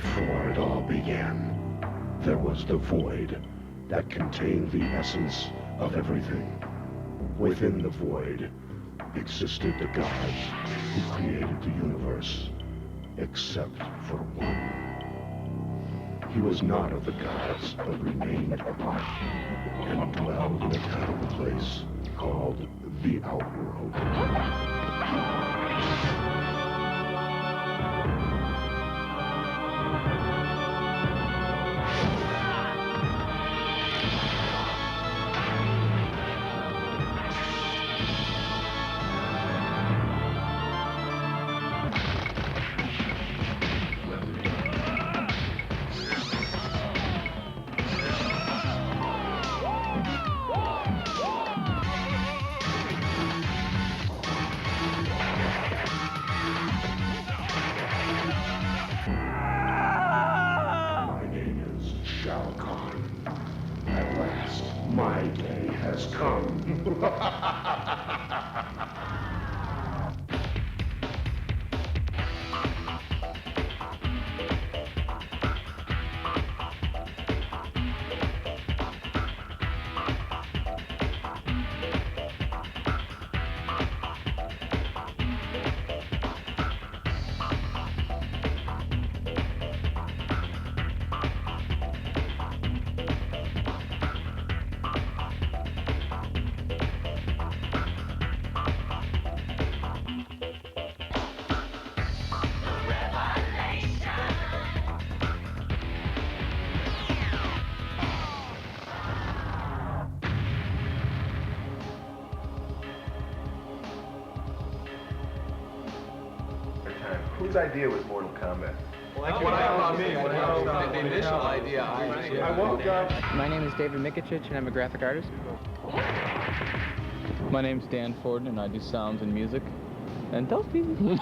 Before it all began, there was the void that contained the essence of everything. Within the void existed the gods who created the universe, except for one. He was not of the gods, but remained alive, and dwelled in a terrible place called the Outworld. At last, my day has come. Whose idea was Mortal Kombat? The initial idea, I woke up. My name is David Mikicic, and I'm a graphic artist. My name's Dan Ford, and I do sounds and music. And tell people.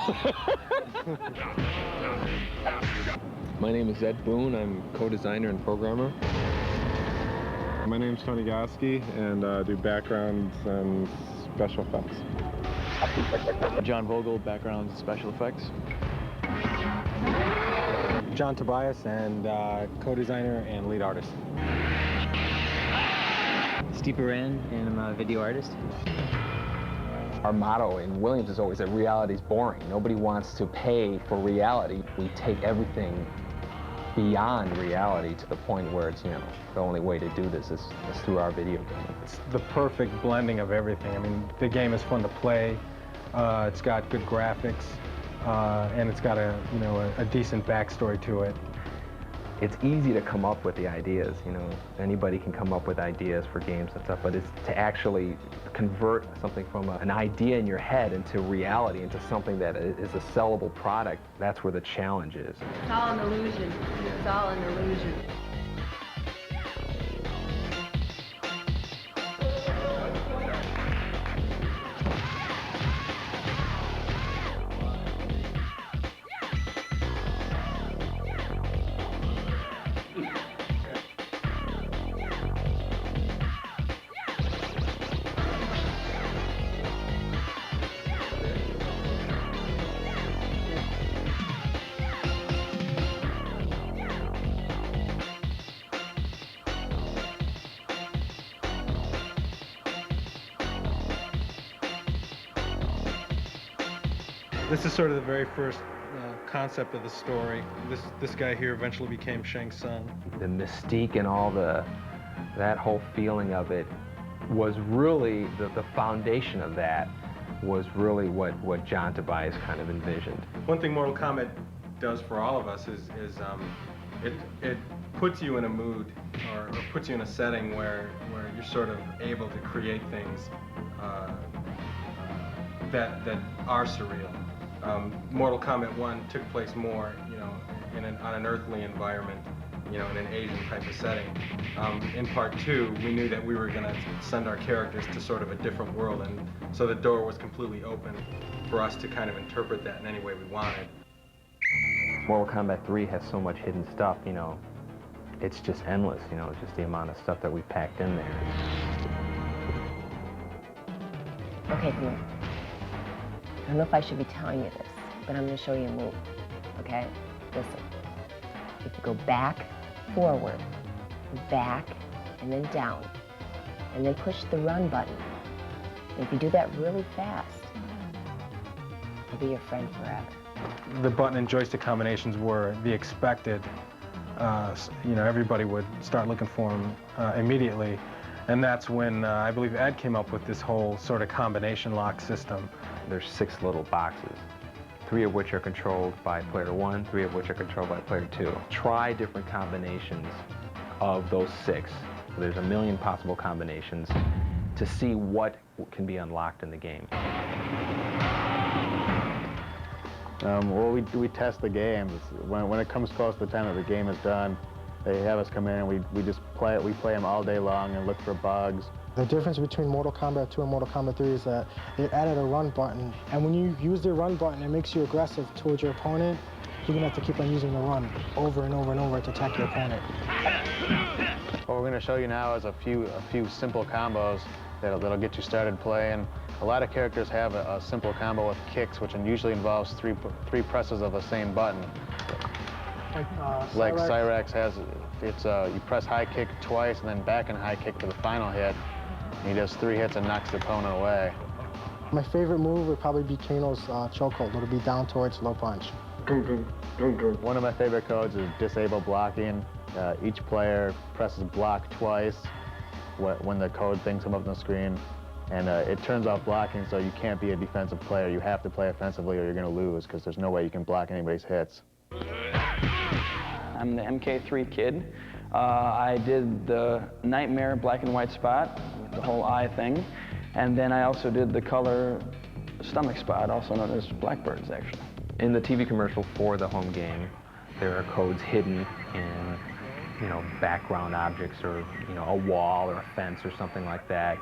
My name is Ed Boone. I'm co-designer and programmer. My name's Tony Goski, and I do backgrounds and special effects. John Vogel, background special effects. John Tobias, and co-designer and lead artist. Steve Moran, and I'm a video artist. Our motto in Williams is always that reality's boring. Nobody wants to pay for reality. We take everything beyond reality to the point where it's, the only way to do this is through our video game. It's the perfect blending of everything. I mean, the game is fun to play. It's got good graphics, and it's got a decent backstory to it. It's easy to come up with the ideas, anybody can come up with ideas for games and stuff, but it's to actually convert something from an idea in your head into reality, into something that is a sellable product. That's where the challenge is. It's all an illusion. It's all an illusion. This is sort of the very first concept of the story. This guy here eventually became Shang Tsung. The mystique and all that whole feeling of it was really, the foundation of that was really what John Tobias kind of envisioned. One thing Mortal Kombat does for all of us is it puts you in a mood or puts you in a setting where you're sort of able to create things that are surreal. Mortal Kombat 1 took place more, on an earthly environment, in an Asian type of setting. In part 2, we knew that we were going to send our characters to sort of a different world, and so the door was completely open for us to kind of interpret that in any way we wanted. Mortal Kombat 3 has so much hidden stuff, it's just endless, just the amount of stuff that we packed in there. Okay, come here. I don't know if I should be telling you this, but I'm going to show you a move, okay? Listen. You have to go back, forward, back, and then down. And then push the run button. And if you do that really fast, he'll be your friend forever. The button and joystick combinations were the expected. You know, everybody would start looking for them immediately. And that's when I believe Ed came up with this whole sort of combination lock system. There's 6 little boxes, 3 of which are controlled by player 1, 3 of which are controlled by player 2. Try different combinations of those 6. There's a million possible combinations to see what can be unlocked in the game. Well, we test the games. When it comes close to the time that the game is done, they have us come in and we just play it. We play them all day long and look for bugs. The difference between Mortal Kombat 2 and Mortal Kombat 3 is that they added a run button. And when you use the run button, it makes you aggressive towards your opponent. You're gonna have to keep on using the run over and over and over to attack your opponent. What we're gonna show you now is a few simple combos that'll get you started playing. A lot of characters have a simple combo with kicks, which usually involves three presses of the same button. Like Cyrax has, you press high kick twice and then back and high kick for the final hit. And he does 3 hits and knocks the opponent away. My favorite move would probably be Kano's chokehold. It'll be down towards low punch. One of my favorite codes is disable blocking. Each player presses block twice when the code things come up on the screen. And it turns off blocking, so you can't be a defensive player. You have to play offensively or you're going to lose, because there's no way you can block anybody's hits. I'm the MK3 kid. I did the Nightmare black and white spot, with the whole eye thing. And then I also did the color stomach spot, also known as Blackbirds, actually. In the TV commercial for the home game, there are codes hidden in, you know, background objects or, you know, a wall or a fence or something like that.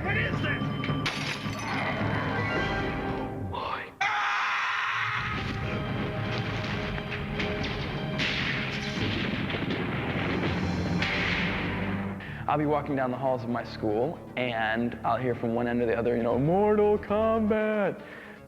What is this? I'll be walking down the halls of my school, and I'll hear from one end to the other, you know, Mortal Kombat.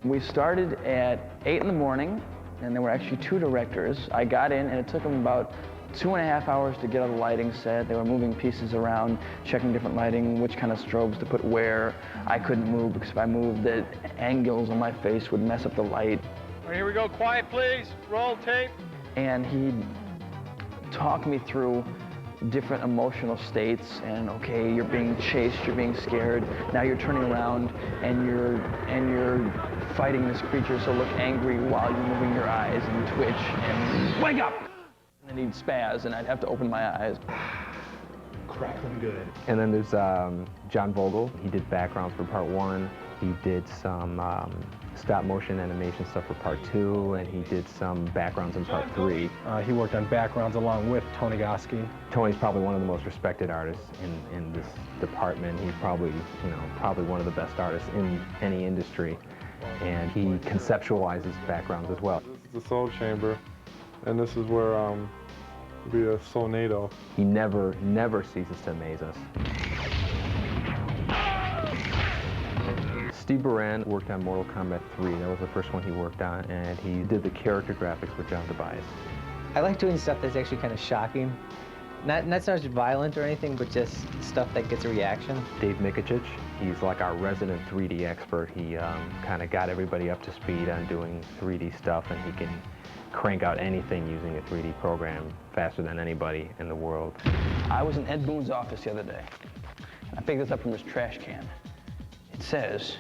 We started at 8 in the morning, and there were actually 2 directors. I got in, and it took them about 2.5 hours to get all the lighting set. They were moving pieces around, checking different lighting, which kind of strobes to put where. I couldn't move, because if I moved, the angles on my face would mess up the light. All right, here we go. Quiet, please. Roll tape. And he'd talk me through different emotional states, and okay, you're being chased, you're being scared, now you're turning around and you're fighting this creature, so look angry while you're moving your eyes and twitch and wake up! And then he'd spaz and I'd have to open my eyes. Crack them good. And then there's John Vogel. He did backgrounds for part 1. He did some stop motion animation stuff for part 2, and he did some backgrounds in part 3. He worked on backgrounds along with Tony Goski. Tony's probably one of the most respected artists in this department. He's probably, you know, probably one of the best artists in any industry, and he conceptualizes backgrounds as well. This is the Soul Chamber, and this is where be a Soulnado. He never ceases to amaze us. Steve Baran worked on Mortal Kombat 3. That was the first one he worked on, and he did the character graphics with John Tobias. I like doing stuff that's actually kind of shocking. Not so much violent or anything, but just stuff that gets a reaction. Dave Mikuchich, he's like our resident 3D expert. He kind of got everybody up to speed on doing 3D stuff, and he can crank out anything using a 3D program faster than anybody in the world. I was in Ed Boon's office the other day. I picked this up from his trash can. It says,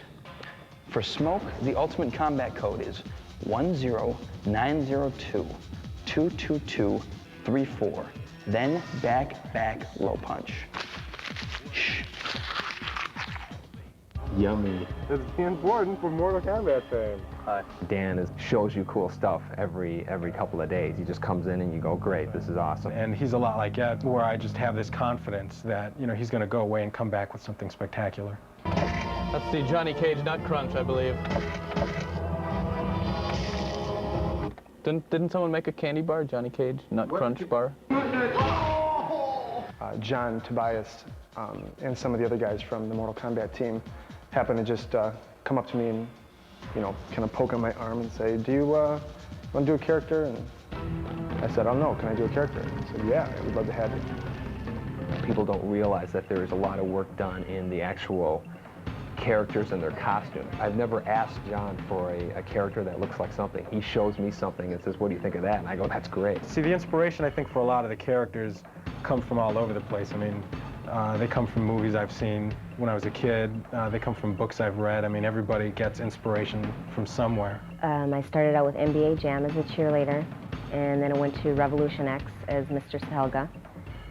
for smoke, the ultimate combat code is 10902-22234. Then back, low punch. Shh. Yummy. It's important for Mortal Kombat fame. Dan shows you cool stuff every couple of days. He just comes in and you go, great, this is awesome. And he's a lot like Ed, where I just have this confidence that, you know, he's going to go away and come back with something spectacular. That's the Johnny Cage Nut Crunch, I believe. Didn't someone make a candy bar, Johnny Cage Nut Crunch bar? John Tobias and some of the other guys from the Mortal Kombat team happened to just come up to me and, you know, kind of poke on my arm and say, do you want to do a character? And I said, oh no, can I do a character? And he said, yeah, I would love to have you. People don't realize that there's a lot of work done in the actual characters and their costumes. I've never asked John for a character that looks like something. He shows me something and says, what do you think of that? And I go, that's great. See, the inspiration, I think, for a lot of the characters come from all over the place. I mean, they come from movies I've seen when I was a kid. They come from books I've read. I mean, everybody gets inspiration from somewhere. I started out with NBA Jam as a cheerleader, and then I went to Revolution X as Mistress Helga,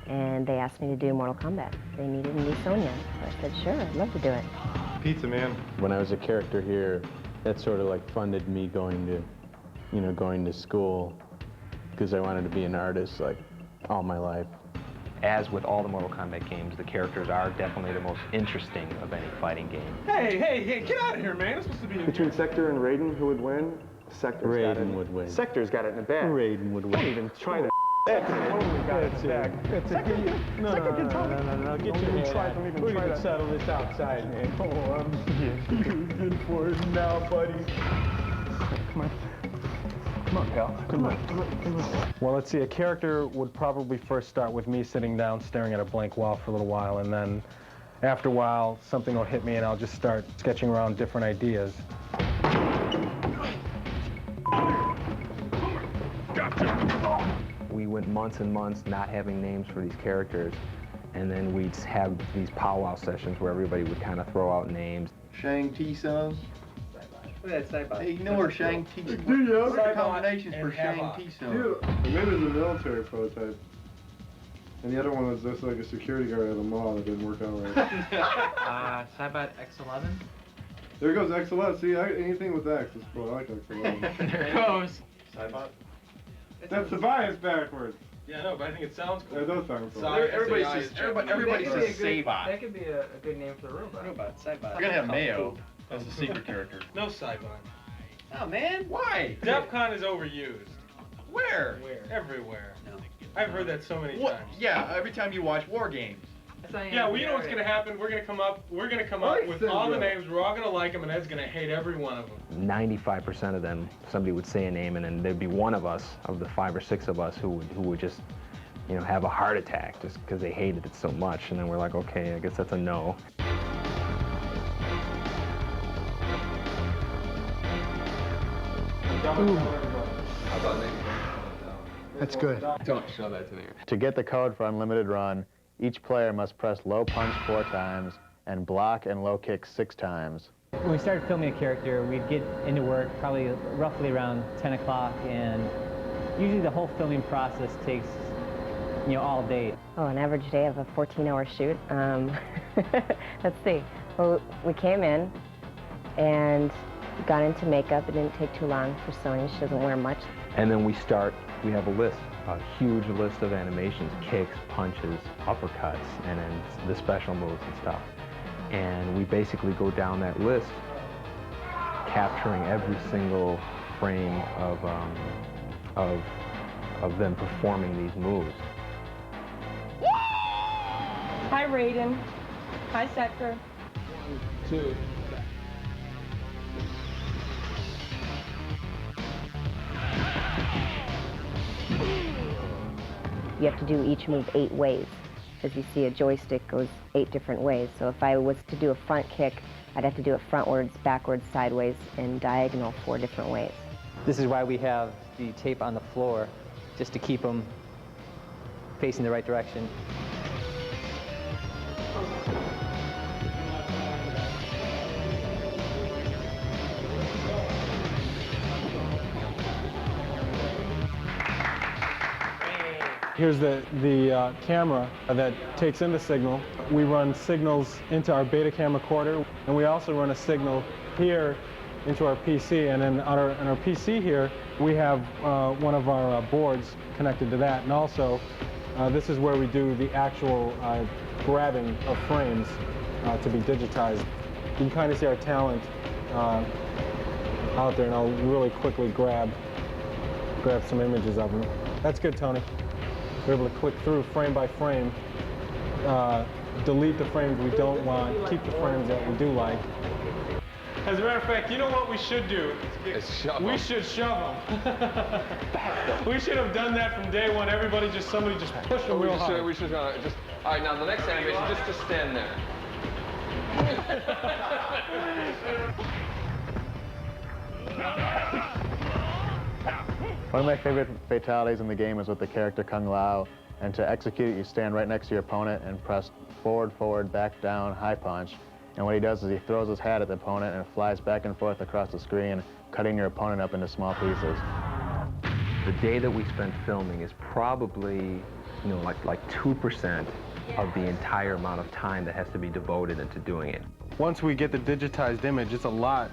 and they asked me to do Mortal Kombat. They needed a new Sonya. So I said, sure, I'd love to do it. Pizza Man. When I was a character here, that sort of like funded me going to school, because I wanted to be an artist like all my life. As with all the Mortal Kombat games, the characters are definitely the most interesting of any fighting game. Hey, get out of here, man. It's supposed to be Between Sector and Raiden, who would win? Raiden would win. Sector's got it in the bag. Raiden would win. Don't even try that. Totally got it in the bag. Sector No, get your head out. We're going to settle this outside, man. Oh, I'm good for it now, buddy. Come on. Come on, pal. Come on. Well, let's see, a character would probably first start with me sitting down staring at a blank wall for a little while, and then after a while, something will hit me and I'll just start sketching around different ideas. We went months and months not having names for these characters, and then we'd have these powwow sessions where everybody would kind of throw out names. Shang Tsung. Look at that Saibot. Hey, you know where Shang Tsung? What's the combinations for Shang Tsung? I made it as a military prototype. And the other one was just like a security guard at a mall that didn't work out right. Saibot X11. There goes XLS. See, anything with X is cool. I like XLS. There it goes. Saibot? That's the bias backwards. Yeah, no, but I think it sounds cool. It does sound cool. Everybody says Saibot. That could be a good name for the robot. Saibot. We're gonna have Mayo as a secret character. No Saibot. Oh, man. Why? DEFCON is overused. Where? Everywhere. No. I've heard that so many times. Yeah, every time you watch War Games. Yeah, well, you know what's gonna happen? We're gonna come up with all the names. We're all gonna like them, and Ed's gonna hate every one of them. 95% of them, somebody would say a name, and then there'd be one of us, of the 5 or 6 of us, who would just, you know, have a heart attack just because they hated it so much. And then we're like, okay, I guess that's a no. That's good. Don't show that to me. To get the code for Unlimited Run, each player must press low punch 4 times and block and low kick 6 times. When we started filming a character, we'd get into work probably roughly around 10 o'clock, and usually the whole filming process takes, you know, all day. Oh, an average day of a 14-hour shoot. Let's see. Well, we came in and got into makeup. It didn't take too long for Sonya. She doesn't wear much. And then we have a list, a huge list of animations, kicks, punches, uppercuts, and then the special moves and stuff. And we basically go down that list, capturing every single frame of them performing these moves. Hi, Raiden. Hi, Sector. 1, 2. You have to do each move 8 ways. As you see, a joystick goes 8 different ways. So if I was to do a front kick, I'd have to do it frontwards, backwards, sideways, and diagonal 4 different ways. This is why we have the tape on the floor, just to keep them facing the right direction. Here's the camera that takes in the signal. We run signals into our Betacam recorder, and we also run a signal here into our PC. And then on our PC here, we have one of our boards connected to that. And also, this is where we do the actual grabbing of frames to be digitized. You can kind of see our talent out there, and I'll really quickly grab some images of them. That's good, Tony. We're able to click through frame by frame delete the frames we don't want, keep the frames that we do like. As a matter of fact, you know what we should do? We should shove them. We should have done that from day one. Somebody just push them real hard. We should just. All right, now the next animation, just stand there. One of my favorite fatalities in the game is with the character Kung Lao, and to execute it, you stand right next to your opponent and press forward, forward, back, down, high punch. And what he does is he throws his hat at the opponent and it flies back and forth across the screen, cutting your opponent up into small pieces. The day that we spent filming is probably, like 2% of the entire amount of time that has to be devoted into doing it. Once we get the digitized image, it's a lot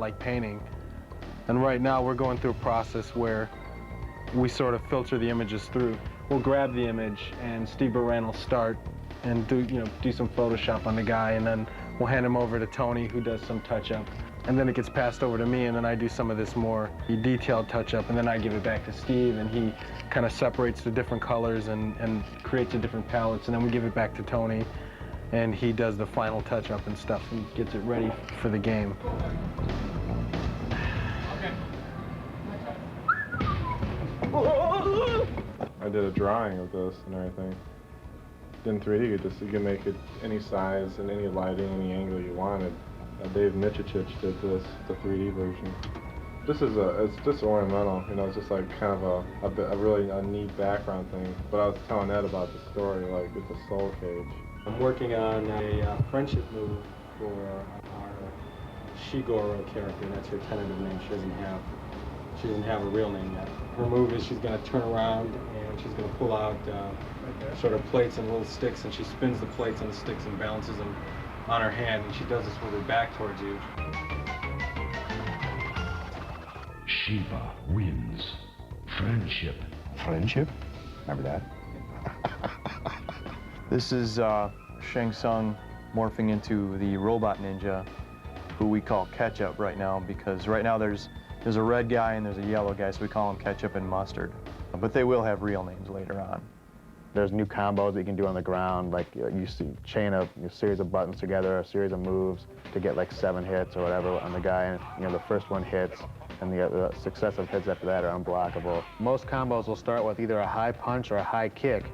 like painting. And right now we're going through a process where we sort of filter the images through. We'll grab the image and Steve Baran will start and do some Photoshop on the guy, and then we'll hand him over to Tony, who does some touch-up. And then it gets passed over to me, and then I do some of this more detailed touch-up, and then I give it back to Steve, and he kind of separates the different colors and creates the different palettes, and then we give it back to Tony, and he does the final touch-up and stuff and gets it ready for the game. I did a drawing of this and everything. In 3D, you can make it any size and any lighting, any angle you wanted. Dave Michich did this, the 3D version. It's just ornamental, it's just like kind of a really neat background thing. But I was telling Ed about the story, like it's a soul cage. I'm working on a friendship move for our Shigoro character. That's her tentative name. She doesn't have a real name yet. Her move is she's going to turn around and she's going to pull out sort of plates and little sticks, and she spins the plates and the sticks and balances them on her hand, and she does this with her back towards you. Shiva wins. Friendship. Friendship? Remember that? This is Shang Tsung morphing into the robot ninja, who we call Ketchup right now, because right now there's a red guy and there's a yellow guy, so we call them Ketchup and Mustard. But they will have real names later on. There's new combos that you can do on the ground, like you chain a series of buttons together, a series of moves to get like 7 hits or whatever on the guy, and the first one hits, and the successive hits after that are unblockable. Most combos will start with either a high punch or a high kick.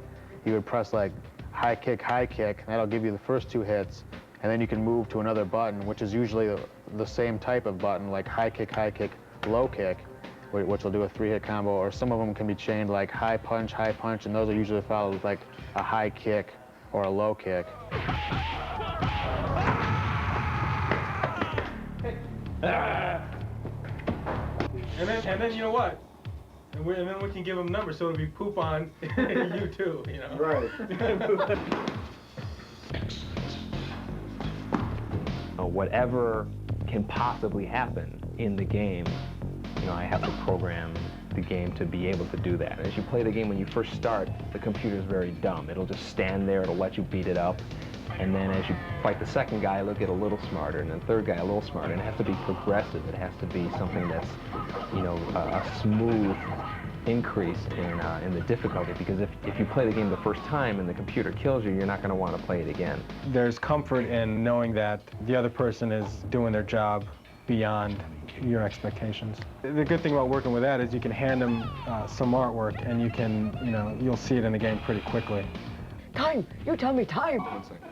You would press like high kick, and that'll give you the first 2 hits, and then you can move to another button, which is usually the same type of button, like high kick, low kick, which will do a 3-hit combo, or some of them can be chained like high punch, and those are usually followed with like a high kick or a low kick. And then you know what? And then we can give them numbers, so it'll be poop on you too, Right. Whatever can possibly happen in the game, I have to program the game to be able to do that. As you play the game, when you first start, the computer's very dumb. It'll just stand there, it'll let you beat it up, and then as you fight the second guy, it'll get a little smarter, and then the third guy a little smarter, and it has to be progressive. It has to be something that's, a smooth increase in the difficulty, because if you play the game the first time and the computer kills you, you're not going to want to play it again. There's comfort in knowing that the other person is doing their job beyond your expectations. The good thing about working with that is you can hand them some artwork, and you can, you'll see it in the game pretty quickly. Time! You tell me time! 1 second.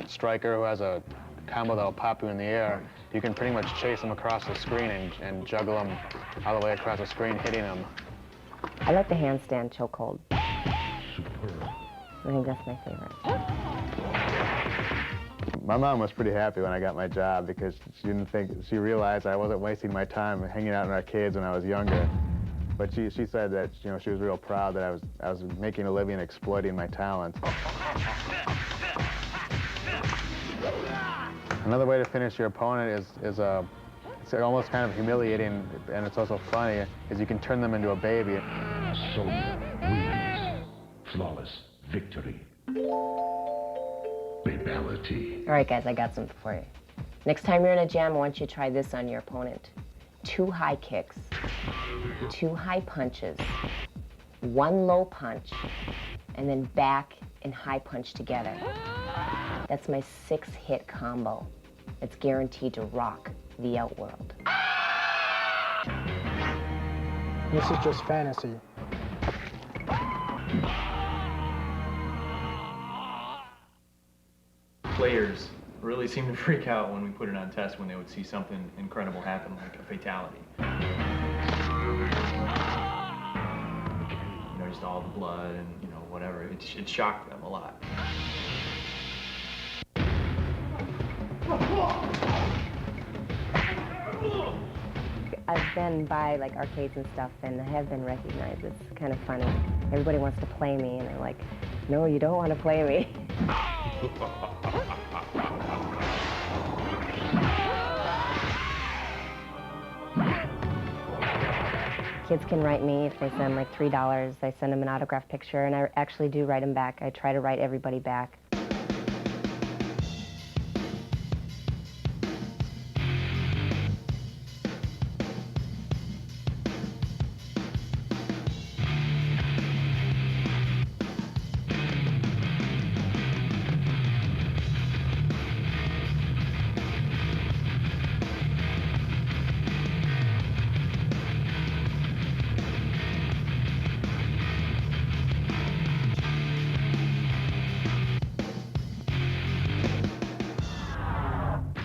Striker, who has a combo that'll pop you in the air, you can pretty much chase them across the screen and juggle them all the way across the screen, hitting them. I like the handstand chokehold. Superb. I think that's my favorite. My mom was pretty happy when I got my job because she realized I wasn't wasting my time hanging out in arcades when I was younger. But she said that she was real proud that I was making a living exploiting my talent. Another way to finish your opponent is it's almost kind of humiliating, and it's also funny, is you can turn them into a baby. Soul wins. Flawless victory. Babality. All right, guys, I got something for you. Next time you're in a jam, I want you to try this on your opponent. 2 high kicks, 2 high punches, 1 low punch, and then back and high punch together. That's my 6-hit combo. It's guaranteed to rock the Outworld. This is just fantasy. Players really seem to freak out when we put it on test when they would see something incredible happen, like a fatality. You know, just all the blood and, you know, whatever. It shocked them a lot. I've been by like arcades and stuff and I have been recognized. It's kind of funny. Everybody wants to play me and they're like, no, you don't want to play me. Kids can write me if they send like $3. I send them an autographed picture and I actually do write them back. I try to write everybody back.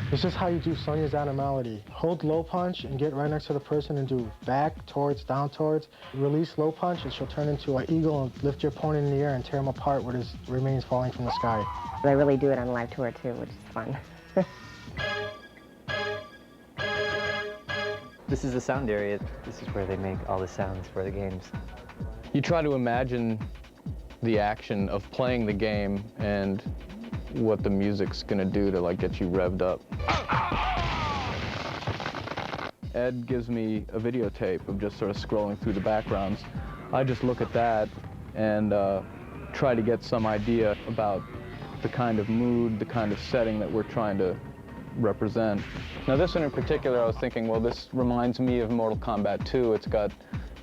This is how you do Sonya's animality. Hold low punch and get right next to the person and do back towards, down towards. Release low punch and she'll turn into an eagle and lift your opponent in the air and tear him apart with his remains falling from the sky. I really do it on live tour too, which is fun. This is the sound area. This is where they make all the sounds for the games. You try to imagine the action of playing the game and what the music's gonna do to like get you revved up. Ed gives me a videotape of just sort of scrolling through the backgrounds. I just look at that and try to get some idea about the kind of mood, the kind of setting that we're trying to represent. Now this one in particular, I was thinking, well, this reminds me of Mortal Kombat 2. It's got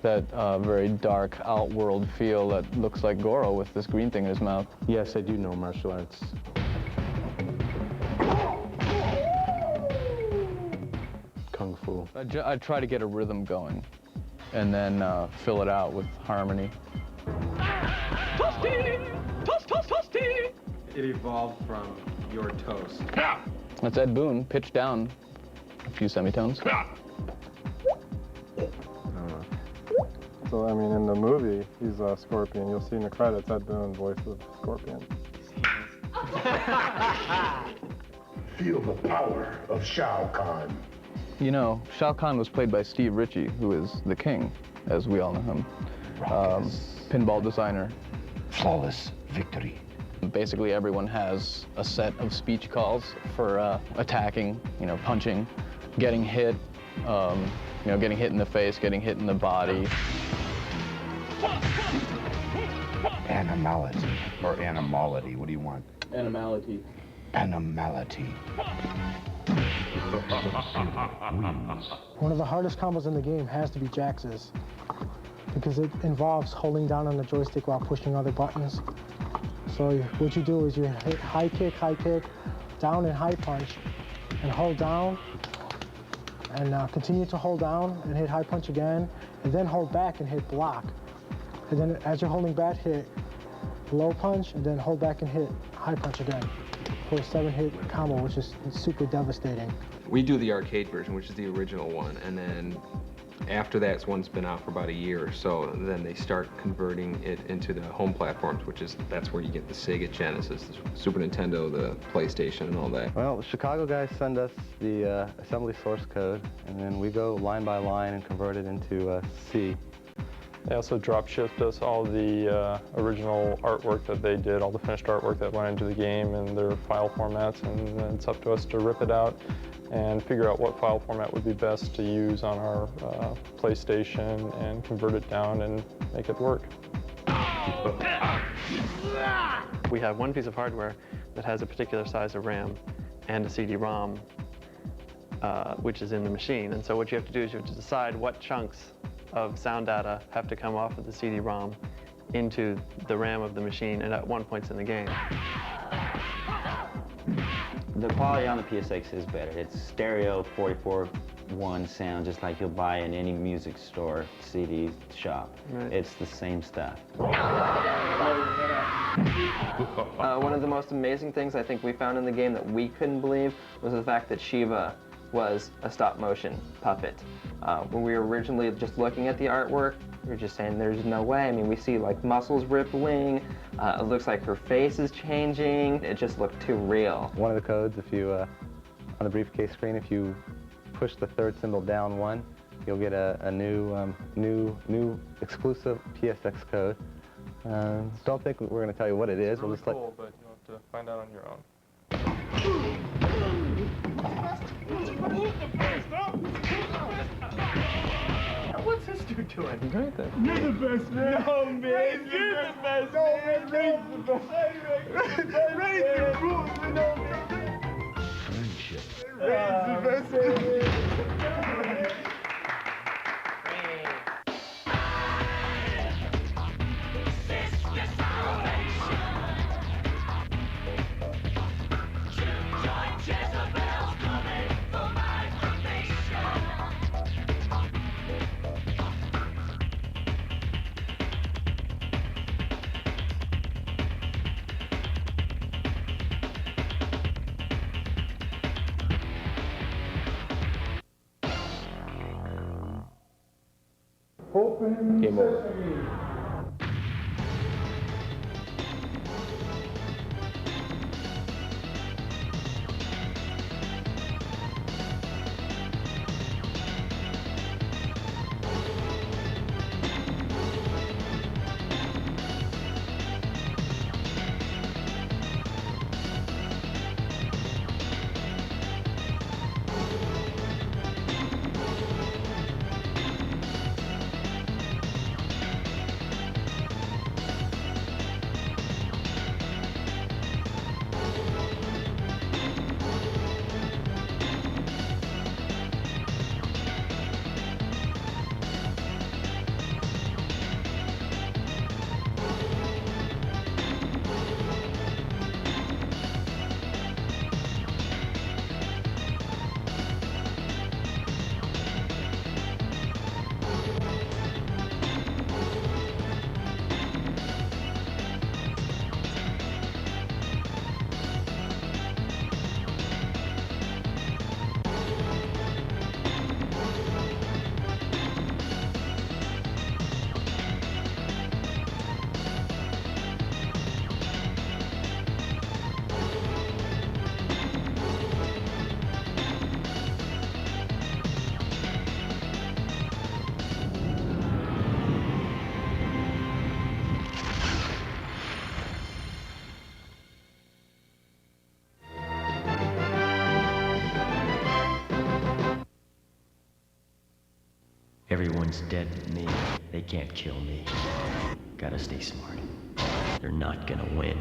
that very dark Outworld feel that looks like Goro with this green thing in his mouth. Yes, I do know martial arts. Kung Fu. I try to get a rhythm going and then fill it out with harmony. Toasty! Toast, toast, toasty! It evolved from your toast. That's Ed Boon, pitched down a few semitones. So, I mean, in the movie, he's Scorpion. You'll see in the credits Ed Boon, voice of Scorpion. Feel the power of Shao Kahn. You know, Shao Kahn was played by Steve Ritchie, who is the king, as we all know him. Pinball designer. Flawless victory. Basically, everyone has a set of speech calls for attacking, you know, punching, getting hit, you know, getting hit in the face, getting hit in the body. Animality, or animality, what do you want? Animality. Animality. One of the hardest combos in the game has to be Jax's, because it involves holding down on the joystick while pushing other buttons. So what you do is you hit high kick, down and high punch, and hold down, and continue to hold down and hit high punch again, and then hold back and hit block. And then as you're holding back, hit low punch, and then hold back and hit high punch again for a 7-hit combo, which is super devastating. We do the arcade version, which is the original one, and then after that's one's been out for about a year or so, then they start converting it into the home platforms, that's where you get the Sega Genesis, the Super Nintendo, the PlayStation, and all that. Well, the Chicago guys send us the assembly source code, and then we go line by line and convert it into C. They also drop shipped us all the original artwork that they did, all the finished artwork that went into the game and their file formats, and then it's up to us to rip it out and figure out what file format would be best to use on our PlayStation and convert it down and make it work. We have one piece of hardware that has a particular size of RAM and a CD-ROM, which is in the machine. And so what you have to do is you have to decide what chunks of sound data have to come off of the CD-ROM into the RAM of the machine and at one point in the game. The quality on the PSX is better. It's stereo 44.1 sound, just like you'll buy in any music store, CD shop. Right. It's the same stuff. One of the most amazing things I think we found in the game that we couldn't believe was the fact that Shiva was a stop-motion puppet. When we were originally just looking at the artwork, we were just saying there's no way. I mean, we see like muscles rippling, it looks like her face is changing, it just looked too real. One of the codes, if you, on the briefcase screen, if you push the third symbol down 1, you'll get a new exclusive PSX code. Don't think we're going to tell you what it is. It's really cool, but you'll have to find out on your own. What's this dude doing? He's right there. You're the best, man. No, man. You're the best, man. Ray's the best. Ray's the rules, man. Friendship. Ray's the best, man. Game over. Everyone's dead but me. They can't kill me. Gotta stay smart. They're not gonna win.